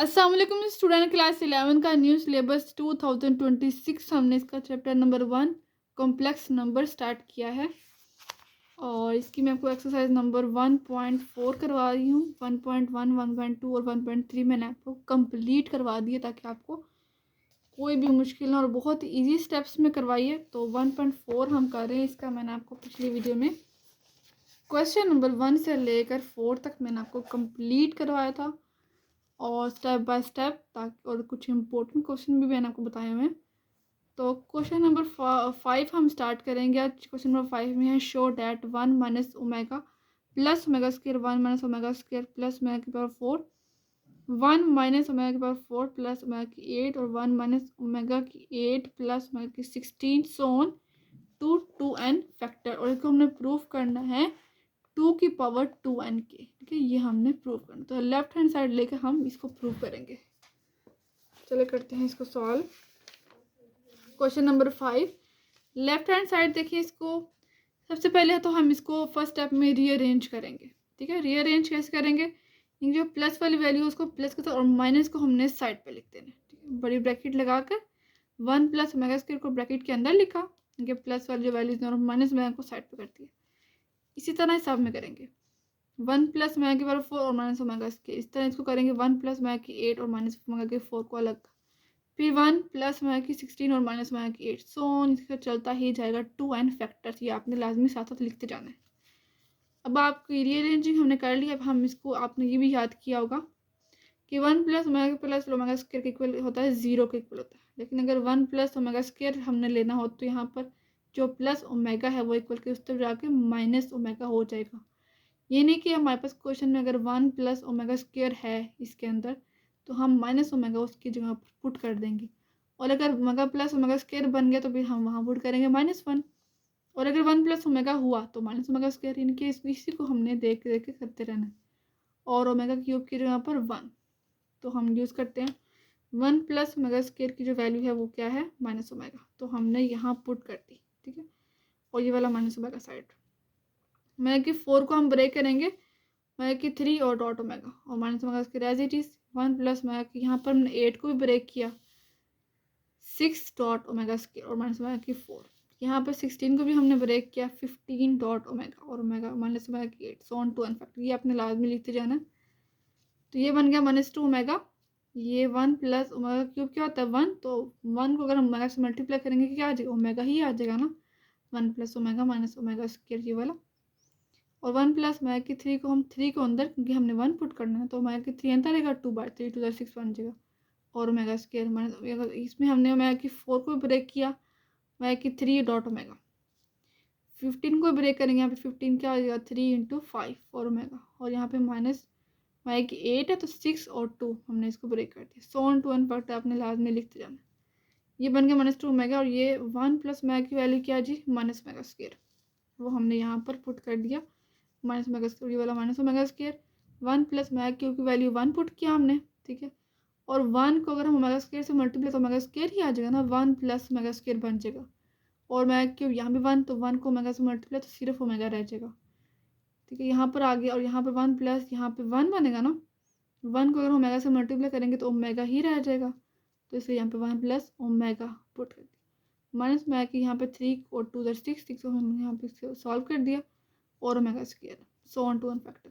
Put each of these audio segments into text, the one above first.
अस्सलाम वालेकुम student class 11 का न्यू सिलेबस 2026 हमने इसका chapter number 1 complex number start किया है और इसकी मैं आपको एक्सरसाइज नंबर 1.4 करवा रही हूँ। 1.1, 1.2 और 1.3 मैंने आपको कंप्लीट करवा दी है ताकि आपको कोई भी मुश्किल ना और बहुत इजी स्टेप्स में करवाई है। तो 1.4 हम कर रहे हैं। इसका मैंने आपको पिछली वीडियो में क्वेश्चन नंबर 1 से लेकर 4 तक मैंने आपको कंप्लीट करवाया था और स्टेप बाय स्टेप, ताकि और कुछ इंपॉर्टेंट क्वेश्चन भी मैंने आपको बताए हुए हैं। तो क्वेश्चन नंबर 5 हम स्टार्ट करेंगे। आज क्वेश्चन नंबर 5 में है show that 1 minus omega plus omega square 1 minus omega square plus omega की पावर 4 1 माइनस ओमेगा की पावर 4 प्लस ओमेगा की 8 और 1 माइनस ओमेगा की 8 प्लस ओमेगा की 16 सो ऑन टू 2n फैक्टर। और इसको हमने प्रूफ करना है 2 की पावर 2n के। ठीक है, ये हमने प्रूव करना। तो लेफ्ट हैंड साइड लेकर हम इसको प्रूव करेंगे। चलो करते हैं इसको solve. Question number 5 left hand side देखिए। इसको सबसे पहले तो हम इसको फर्स्ट स्टेप में रीअरेंज करेंगे। ठीक है, रीअरेंज कैसे करेंगे? जो प्लस वाली वैल्यू है उसको प्लस के साथ और माइनस को हमने साइड पे लिख देना। ठीक है, बड़ी ब्रैकेट लगाकर 1 प्लस ओमेगा स्क्वायर को ब्रैकेट के अंदर लिखा। ये प्लस वाली जो वैल्यूज और माइनस ओमेगा को साइड पे कर दिया। इसी तरह सब में करेंगे 1 प्लस ओमेगा की पावर 4 और माइनस ओमेगा स्क्वायर। इस तरह इसको करेंगे 1 प्लस ओमेगा की 8 और माइनस ओमेगा की 4 को अलग, फिर 1 प्लस ओमेगा की 16 और माइनस ओमेगा की 8 सो ऑन। इसका चलता ही जाएगा 2n फैक्टर्स। ये आपने लाजमी साथ साथ लिखते जाना है। अब आपकी रीअरेंजिंग हमने कर ली। अब हम इसको, आपने ये भी याद किया होगा कि 1 plus omega plus omega square के इक्वल होता है 0 के इक्वल होता है। लेकिन अगर 1 प्लस ओमेगा स्क्वायर हमने लेना हो तो यहाँ पर जो प्लस ओमेगा है वो इक्वल के उस तरफ जाके माइनस ओमेगा हो जाएगा। ये नहीं कि हमारे पास क्वेश्चन में अगर 1 प्लस ओमेगा स्क्वायर है इसके अंदर तो हम माइनस ओमेगा उसकी जगह पर पुट कर देंगे, और अगर ओमेगा प्लस ओमेगा स्क्वायर बन गया तो फिर हम वहाँ पुट करेंगे -1। और अगर 1 प्लस ओमेगा हुआ तो माइनस ओमेगा स्क्वायर। इनके इसी को हमने देख देख के करते रहना है। और ओमेगा क्यूब की जगह पर 1 तो हम यूज़ करते हैं 1 प्लस ओमेगा स्क्वायर की जो वैल्यू है वो क्या है माइनस ओमेगा, तो हमने यहाँ पुट कर दी। ठीक है, और ये वाला माइनस ओमेगा साइड। ओमेगा की 4 को हम ब्रेक करेंगे ओमेगा की 3 और डॉट ओमेगा और minus omega square as it is 1 plus omega की, यहाँ पर हमने 8 को भी ब्रेक किया 6 डॉट ओमेगा स्क्वायर और माइनस ओमेगा की 4। यहाँ पर 16 को भी हमने ब्रेक किया 15 डॉट ओमेगा और ओमेगा माइनस ओमेगा की 8 so on to n factor. ये आपने लाजमी लिखते जाना। तो ये बन गया -2 ओमेगा। ये 1 प्लस ओमेगा क्यूब क्या होता है 1, तो 1 को अगर हम ओमेगा से मल्टीप्लाई करेंगे क्या आ जाएगा? ओमेगा ही आ जाएगा ना। 1 plus omega minus omega square ये वाला। और 1 प्लस ओमेगा की 3 को हम 3 को अंदर, क्योंकि हमने 1 पुट करना है तो ओमेगा की 3 अंदर रहेगा 2/3 2 6 बन जाएगा। और ओमेगा स्क्वायर माइनस, इसमें हमने ओमेगा की 4 को ब्रेक किया ओमेगा की 3 डॉट ओमेगा। 15 को ब्रेक करेंगे, यहाँ पे 15 क्या हो जाएगा 3 इंटू 5 और ओमेगा। और यहाँ पे माइनस ओमेगा की 8 है तो 6 और 2 हमने इसको ब्रेक कर दिया। So on to n factor आपने लाजमी लिखते जाना। ये बन गया -2 ओमेगा। और ये 1 प्लस ओमेगा की वैल्यू क्या जी माइनस ओमेगा स्क्वायर, वो हमने यहाँ पर पुट कर दिया माइनस ओमेगा स्क्वायर। ये वाला minus omega square 1 plus omega cube की वैल्यू 1 पुट किया हमने। ठीक है, और 1 को अगर हम ओमेगा स्क्वायर से मल्टीप्लाई तो ओमेगा स्क्वायर ही आ जाएगा ना, 1 प्लस ओमेगा स्क्वायर बन जाएगा। और ओमेगा क्यूब यहाँ भी 1 तो 1 को ओमेगा से मल्टीप्लाई तो सिर्फ ओमेगा रह जाएगा। ठीक है, यहाँ पर आ गया और यहाँ पर 1 प्लस यहाँ पे 1 बनेगा ना। 1 को अगर ओमेगा से मल्टीप्लाई करेंगे तो ओमेगा ही रह जाएगा, तो इसलिए यहाँ पे 1 प्लस ओमेगा पुट कर दिया। माइनस ओमेगा की यहाँ पे 3 और 2 6 को हम यहाँ पे सॉल्व कर दिया और omega square so on to n factor.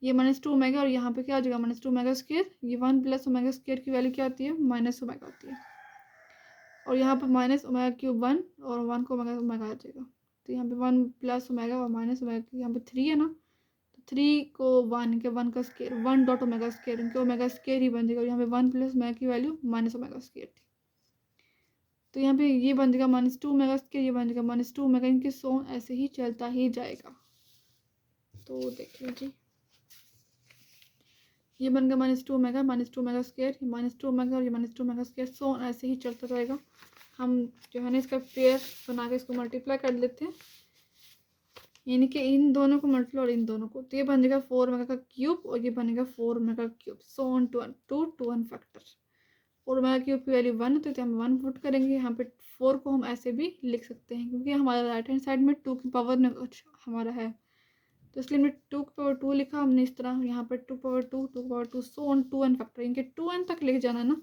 ये -2 ओमेगा और यहाँ पे क्या आ जाएगा -2 ओमेगा स्क्वायर। ये 1 प्लस ओमेगा स्क्वायर की वैल्यू क्या आती है माइनस ओमेगा होती है। और यहाँ पर माइनस ओमेगा क्यूब 1 और 1 को ओमेगा ओमेगा आ जाएगा। तो यहाँ पे 1 प्लस ओमेगा और माइनस ओमेगा, यहाँ पे 3 है ना, तो 3 को 1 के 1 का स्क्वायर 1 डॉट ओमेगा स्क्वायर, इनके ओमेगा स्क्वायर ही बन जाएगा। और यहाँ पे 1 प्लस ओमेगा की वैल्यू माइनस ओमेगा स्क्वायर थी, तो यहाँ पे ये बन जाएगा -2 ओमेगा स्क्वायर, ये बन जाएगा -2 ओमेगा। इनके सो ऐसे ही चलता ही जाएगा। तो देख लीजिए ये बन गया -2 ओमेगा स्क्वायर, -2 ओमेगा और ये -2 ओमेगा स्क्वायर सो ऐसे ही चलता रहेगा। हम जो है ना इसका पेयर बना के इसको मल्टीप्लाई कर लेते हैं, यानी कि इन दोनों को मल्टीप्लाई और इन दोनों को, तो ये बन जाएगा 4 ओमेगा का क्यूब और ये बनेगा 4 omega cube so on to 1 factor. और ओमेगा क्यूब की वैल्यू 1 तो हम 1 पुट करेंगे। यहाँ पे 4 को हम ऐसे भी लिख सकते हैं क्योंकि हमारा राइट हैंड साइड में 2 की पावर में कुछ हमारा है, तो इसलिए हमने 2 की पावर 2 लिखा हमने इस तरह, यहाँ पर 2 power 2, 2 power 2, so on 2n factor, इनके 2n तक लेके जाना है ना,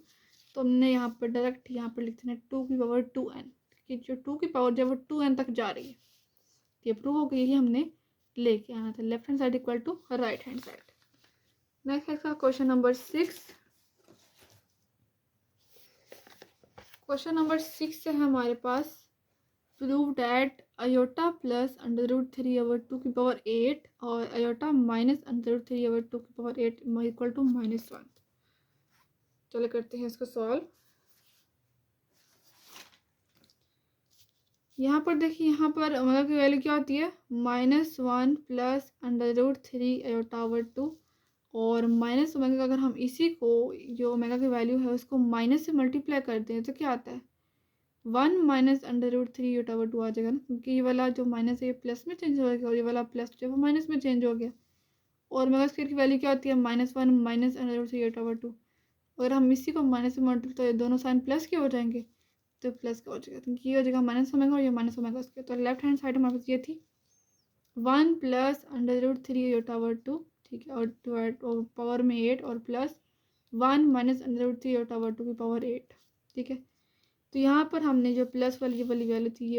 तो हमने यहाँ पर डायरेक्ट यहाँ पर लिख देना 2 की पावर 2n, कि जो 2 की पावर जब वो 2n तक जा रही है, ये प्रूव हो गई, हमने लेके आना था left hand side equal to right hand side. Next है इसका क्वेश्चन नंबर 6। क्वेश्चन नंबर 6 है हमारे पास, prove that iota plus under root 3/2 की पावर 8 और आयोटा माइनस अंडर रूट 3/2 की पावर 8 इक्वल टू -1। चलो करते हैं इसको सॉल्व। यहाँ पर देखिए, यहाँ पर ओमेगा की वैल्यू क्या होती है, -1 प्लस अंडर रूट 3/2 और माइनस ओमेगा का अगर हम इसी को जो ओमेगा की वैल्यू है उसको माइनस से मल्टीप्लाई करते हैं तो क्या आता है, 1 माइनस अंडर रूट 3/2 आ जाएगा ना, क्योंकि ये वाला जो माइनस है ये प्लस में चेंज हो गया और ये वाला प्लस जो है वो माइनस में चेंज हो गया। और ओमेगा स्क्वायर की वैल्यू क्या होती है, -1 माइनस अंडर रूट 3/2। अगर हम इसी को माइनस से मल्टीप्लाई तो ये दोनों साइन प्लस के हो जाएंगे, तो प्लस का हो जाएगा, तो ये हो जाएगा माइनस ओमेगा और ये माइनस ओमेगा स्क्वायर। तो लेफ्ट हैंड साइड हमारे पास ये थी 1 प्लस अंडर रूट 3/2, ठीक है, और पावर में 8 और प्लस 1 माइनस अंडर रूट 3/2 की पावर 8, ठीक है। तो यहाँ पर हमने जो प्लस वाली ये वाली वैल्यू थी,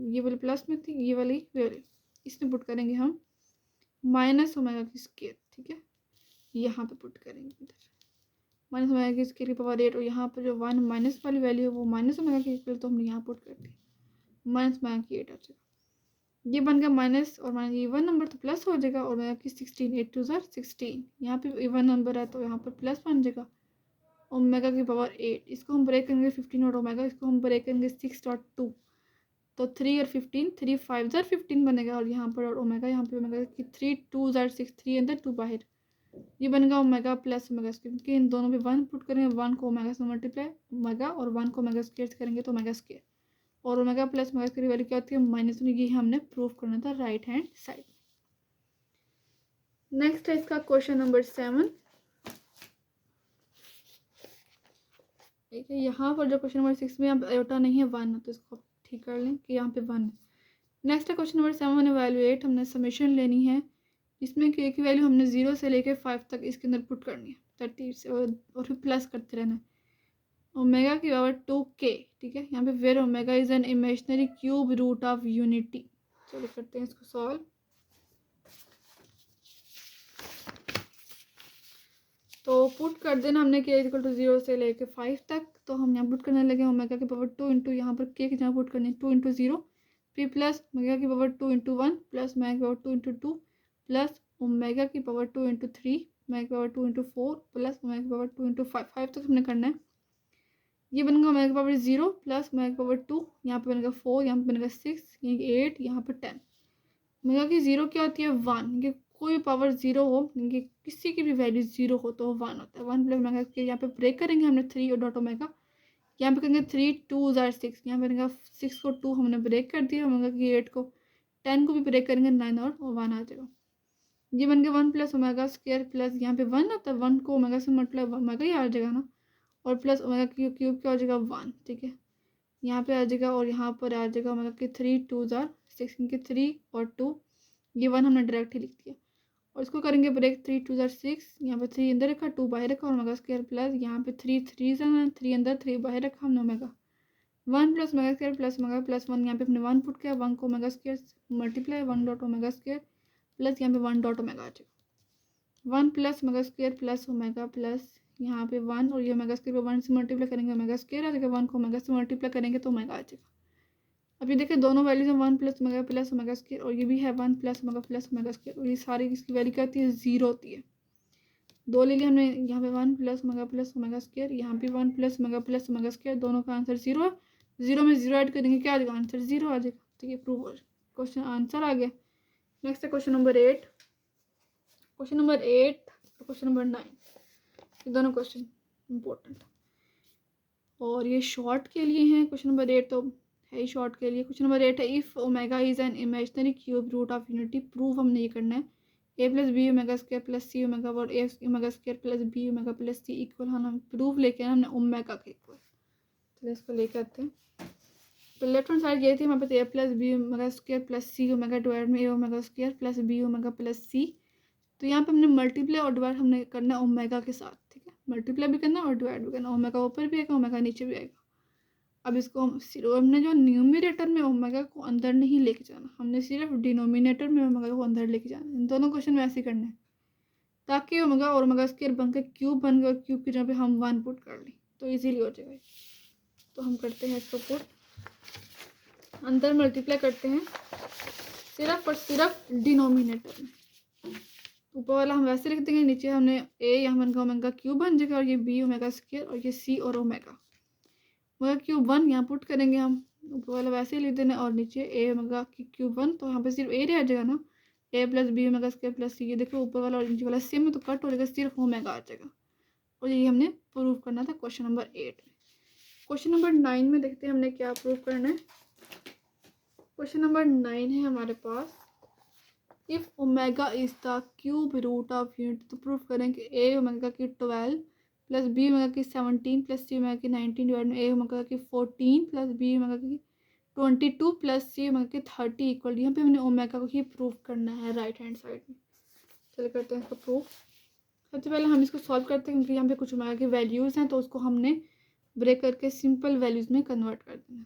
ये वाली प्लस में थी, ये वाली वैल्यू इसमें पुट करेंगे हम माइनस ओमेगा की स्केयर, ठीक है, यहाँ पे पुट करेंगे इधर माइनस ओमेगा की स्केयर की पावर 8 और यहाँ पर जो 1 माइनस वाली वैल्यू है वो माइनस ओमेगा की इक्वल, तो हमने यहाँ पुट कर दी माइनस ओमेगा की 8 आ जाएगा। ये बन गया माइनस और माइनस, इवन नंबर तो प्लस हो जाएगा और ओमेगा की 16, 8 2 16, यहाँ पे इवन नंबर है तो यहाँ पर प्लस बन जाएगा ओमेगा की पावर 8। इसको हम ब्रेक करेंगे 15 और ओमेगा, इसको हम ब्रेक करेंगे 6.2, तो 3 और 15, 3 5 ज़र 15 बनेगा और यहाँ पर और ओमेगा, यहाँ पे ओमेगा की 3 2 ज़र 6, 3 अंदर 2 बाहर, ये बनेगा ओमेगा प्लस ओमेगा स्क्वायर, क्योंकि इन दोनों में 1 पुट करेंगे, 1 को ओमेगा से मल्टीप्लाई ओमेगा और 1 को ओमेगा स्क्वायर करेंगे तो ओमेगा स्क्वायर, और ओमेगा प्लस ओमेगा स्क्वायर की वैल्यू क्या होती है, -1। ये हमने प्रूफ करना था राइट हैंड साइड। नेक्स्ट है इसका क्वेश्चन नंबर 7। ठीक है, यहाँ पर जो क्वेश्चन नंबर 6 में अब आयोटा नहीं है 1, तो इसको ठीक कर लें कि यहाँ पे 1 है। नेक्स्ट है क्वेश्चन नंबर 7, इवैल्यूएट, हमने समेशन लेनी है जिसमें कि की वैल्यू हमने 0 से लेकर 5 तक इसके अंदर पुट करनी है 30 से, और फिर प्लस करते रहना है ओमेगा की पावर 2k, ठीक है। यहाँ पे where omega is an imaginary cube root of unity. चलो करते हैं इसको सॉल्व। तो पुट कर देना हमने k इक्वल टू 0 से लेके 5 तक, तो हम यहाँ पुट करने लगे ओमेगा की पावर 2 इंटू यहाँ पर k की जगह पुट करनी 2 इंटू 0, फिर प्लस ओमेगा की पावर 2 इंटू 1 प्लस ओमेगा की पावर 2 इंटू 2 प्लस ओमेगा की पावर 2 इंटू 3, ओमेगा की पावर 2 इंटू 4 प्लस ओमेगा की पावर 2 इंटू 5 तक हमने करना है। ये बनेगा ओमेगा की पावर 0 प्लस ओमेगा की पावर 2, यहाँ पे बनेगा 4, यहाँ पे बनेगा 6, ये 8, यहाँ पर 10। ओमेगा की 0 क्या होती है 1, कोई भी पावर 0 हो, किसी की भी वैल्यू 0 हो तो 1 होता है। 1 प्लस ओमेगा के यहाँ पे ब्रेक करेंगे हमने 3 और डॉट ओमेगा, यहाँ पे करेंगे 3 2 ज़ार 6, यहाँ पे बनेगा 6 को 2 हमने ब्रेक कर दिया, ओमेगा की 8 को 10 को भी ब्रेक करेंगे 9 और 1 आ जाएगा। ये बन गया 1 प्लस ओमेगा स्क्वायर प्लस यहाँ पे 1 आता है, 1 को ओमेगा से मल्टीप्लाई ओमेगा ही आ जाएगा ना, और प्लस ओमेगा क्यूब क्या हो जाएगा 1, ठीक है, यहाँ पे आ जाएगा और यहाँ पर आ जाएगा ओमेगा की 3 2 ज़ार 6, इनके 3 और 2, ये 1 हमने डायरेक्ट ही लिख दिया और इसको करेंगे ब्रेक 3 2 ज़ार 6, यहाँ पे 3 अंदर रखा 2 बाहर रखा और ओमेगा स्क्वायर प्लस यहाँ पे 3 3 3 अंदर 3 बाहर रखा हमने omega 1 plus omega square plus omega plus 1, यहाँ पे हमने 1 पुट किया, 1 को omega square multiply 1 dot omega square plus यहाँ पे 1 डॉट ओमेगा आ जाएगा 1 plus omega square plus omega plus यहाँ पे 1 और ये ओमेगा स्क्वायर पे 1 से मल्टीप्लाई करेंगे ओमेगा स्क्वायर आ जाएगा, 1 को ओमेगा से मल्टीप्लाई करेंगे तो ओमेगा आ जाएगा। अब ये देखिए दोनों वैल्यूज हैं 1 प्लस ओमेगा स्क्वायर और ये भी है 1 प्लस ओमेगा स्क्वायर और ये सारी इसकी वैल्यू क्या होती है 0 होती है। दो ले लिया हमने, यहाँ पे 1 प्लस ओमेगा स्क्वायर, यहाँ पे 1 प्लस ओमेगा स्क्वायर, दोनों का आंसर 0 है। 0 में 0 ऐड करेंगे क्या आ जाएगा, आंसर 0 आ जाएगा। तो ये प्रूव हो क्वेश्चन आंसर आ गया। नेक्स्ट है क्वेश्चन नंबर 8, क्वेश्चन नंबर 8 और क्वेश्चन नंबर 9, ये दोनों क्वेश्चन इंपॉर्टेंट और ये शॉर्ट के लिए हैं। क्वेश्चन नंबर 8 तो है ही शॉर्ट के लिए। क्वेश्चन नंबर 8 है if omega is an imaginary cube root of unity, proof हमने ये करना है A plus B omega square plus C omega और A omega square plus B omega plus C equal, हम प्रूफ लेके आए हमने ओमेगा के इक्वल। चलिए इसको लेके आते हैं। तो लेफ्ट हैंड साइड ये थी हमारे पास A plus B omega square plus C omega divide में A omega square plus B omega plus C. तो यहाँ पे हमने मल्टीप्लाई और डिवाइड हमने करना है ओमेगा के साथ, ठीक है, मल्टीप्लाई भी करना और डिवाइड भी करना। ओमेगा ऊपर भी आएगा, ओमेगा नीचे भी आएगा। अब इसको हमने जो न्यूमरेटर में ओमेगा को अंदर नहीं लेके जाना, हमने सिर्फ डिनोमिनेटर में ओमेगा को अंदर लेके जाना। इन दोनों क्वेश्चन में ऐसे करना है ताकि ओमेगा और ओमेगा स्क्वायर बनकर क्यूब बन गए और क्यूब की जगह पे हम 1 पुट कर लें तो इजीली हो जाएगा। तो हम करते हैं इसको पुट, अंदर मल्टीप्लाई करते हैं सिर्फ और सिर्फ डिनोमिनेटर में। ऊपर वाला हम वैसे लिख देंगे, नीचे हमने ए यहाँ बन गया ओमेगा क्यूब बन जाएगा और ये बी ओमेगा स्क्वायर और ये सी और ओमेगा क्यूब 1 यहाँ पुट करेंगे हम। ऊपर वाला वैसे ही लिख देना और नीचे ए ओमेगा की क्यूब 1, तो यहाँ पे सिर्फ ए रह जाएगा ना, A plus B omega square plus C. ये देखो ऊपर वाला और नीचे वाला सेम है तो कट हो जाएगा, सिर्फ ओमेगा आ जाएगा। और यही हमने प्रूव करना था क्वेश्चन नंबर 8 में। क्वेश्चन नंबर 9 में देखते हैं हमने क्या प्रूव करना है। क्वेश्चन नंबर 9 है हमारे पास, if omega is the cube root of unit. तो प्रूफ करें कि ए ओमेगा की 12 प्लस बी ओमेगा की 17 प्लस सी ओमेगा की 19 डिवाइड में ए ओमेगा की 14 प्लस बी ओमेगा की 22 प्लस सी ओमेगा की 30 इक्वल। यहाँ पे हमने ओमेगा को ही प्रूफ करना है राइट हैंड साइड में। चलिए करते हैं इसका प्रूफ। सबसे पहले हम इसको सॉल्व करते हैं क्योंकि यहाँ पे कुछ ओमेगा की वैल्यूज़ हैं तो उसको हमने ब्रेक करके सिंपल वैल्यूज़ में कन्वर्ट कर देना।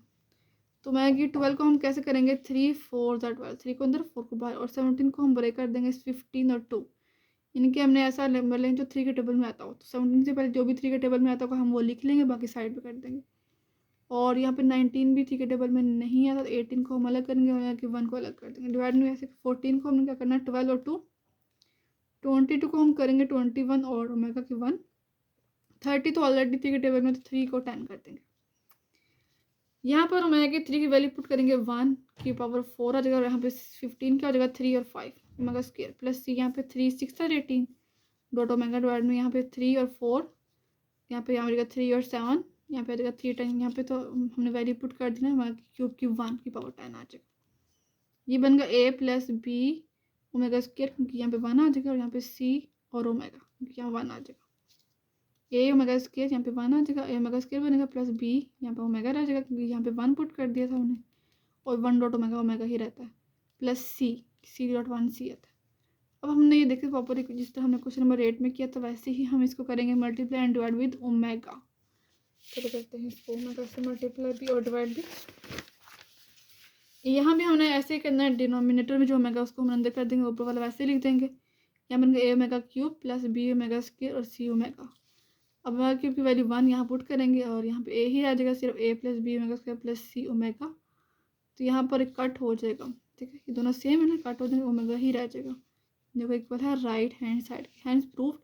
तो ओमेगा की 12 को हम कैसे करेंगे, 3 4 12, 3 को अंदर 4 को बाहर, और 17 को हम ब्रेक कर देंगे 15 और 2। इनके हमने ऐसा नंबर लेंगे जो 3 के टेबल में आता हो। तो 17 से पहले जो भी 3 के टेबल में आता होगा हम वो लिख लेंगे, बाकी साइड पे कर देंगे। और यहाँ पे 19 भी 3 के टेबल में नहीं आता तो 18 को हम अलग करेंगे और यहाँ के 1 को अलग कर देंगे। डिवाइड में ऐसे 14 को हमने क्या करना है 12 और 2, 22 को हम करेंगे 21 और ओमेगा की 1, 30 तो ऑलरेडी 3 के टेबल में तो 3 को 10 कर देंगे। यहाँ पर ओमेगा की 3 की वैल्यू पुट करेंगे 1 की पावर 4 आ जाएगा और यहाँ पे 15 क्या हो जाएगा 3 और 5 ओमेगा स्क्वायर प्लस सी, यहाँ पे 3 6 और 18 डॉट ओमेगा डिवाइड में यहाँ पे 3 और 4, यहाँ पे आ जाएगा 3 और 7, यहाँ पे आ जाएगा 3 10। यहाँ पे तो हमने वैल्यू पुट कर दी ना, ओमेगा की क्यूब की 1 की पावर 10 आ जाएगा। ये बन गया ए प्लस बी ओमेगा स्क्वायर क्योंकि यहाँ पे 1 आ जाएगा और यहाँ पे सी और ओमेगा क्योंकि यहाँ 1 आ जाएगा। ए ओमेगा स्क्वायर यहाँ पे 1 आ जाएगा, ए ओमेगा स्क्वायर बनेगा प्लस बी यहाँ पे ओमेगा रह जाएगा क्योंकि यहाँ पे 1 पुट कर दिया था हमने और 1 डॉट ओमेगा ओमेगा ही रहता है प्लस सी डॉट 1 सी आता है। अब हमने ये देखा प्रॉपर जिस तरह हमने क्वेश्चन नंबर 8 में किया था वैसे ही हम इसको करेंगे multiply and divide with omega. चलो करते हैं इसको ओमेगा से मल्टीप्लाई भी और डिवाइड भी। यहाँ भी हमने ऐसे ही करना है, डिनोमिनेटर में जो ओमेगा उसको हम अंदर कर देंगे, ऊपर वाला वैसे लिख देंगे। यहाँ बन गया A omega cube plus B omega square और सी ओमेगा। अब ओमेगा क्यूब की वैल्यू 1 यहाँ पुट करेंगे और यहाँ पे ए ही रह जाएगा, सिर्फ A plus B omega square plus C omega. तो यहाँ पर एक कट हो जाएगा, ठीक है, ये दोनों सेम है ना, कट हो जाएगा, ओमेगा ही रह जाएगा जो इक्वल है right hand side. Hands proof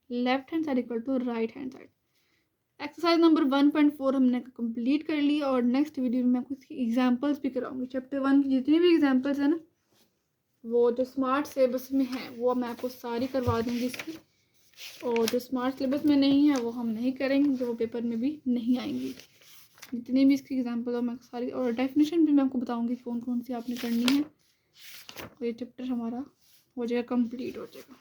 left hand side equal to right hand side. Exercise number 1.4 हमने कंप्लीट कर ली और नेक्स्ट वीडियो में मैं आपको इसकी एग्जांपल्स भी कराऊंगी। चैप्टर 1 की जितनी भी एग्जांपल्स है ना वो जो स्मार्ट सिलेबस में है वो मैं आपको सारी करवा दूंगी इसकी, और जो स्मार्ट सिलेबस में नहीं है वो हम नहीं करेंगे, जो पेपर में भी नहीं आएंगी। जितनी भी इसकी एग्जांपल है मैं सारी, और डेफिनेशन भी मैं आपको बताऊंगी कौन कौन सी आपने करनी है। तो ये चैप्टर हमारा हो जाएगा, कंप्लीट हो जाएगा।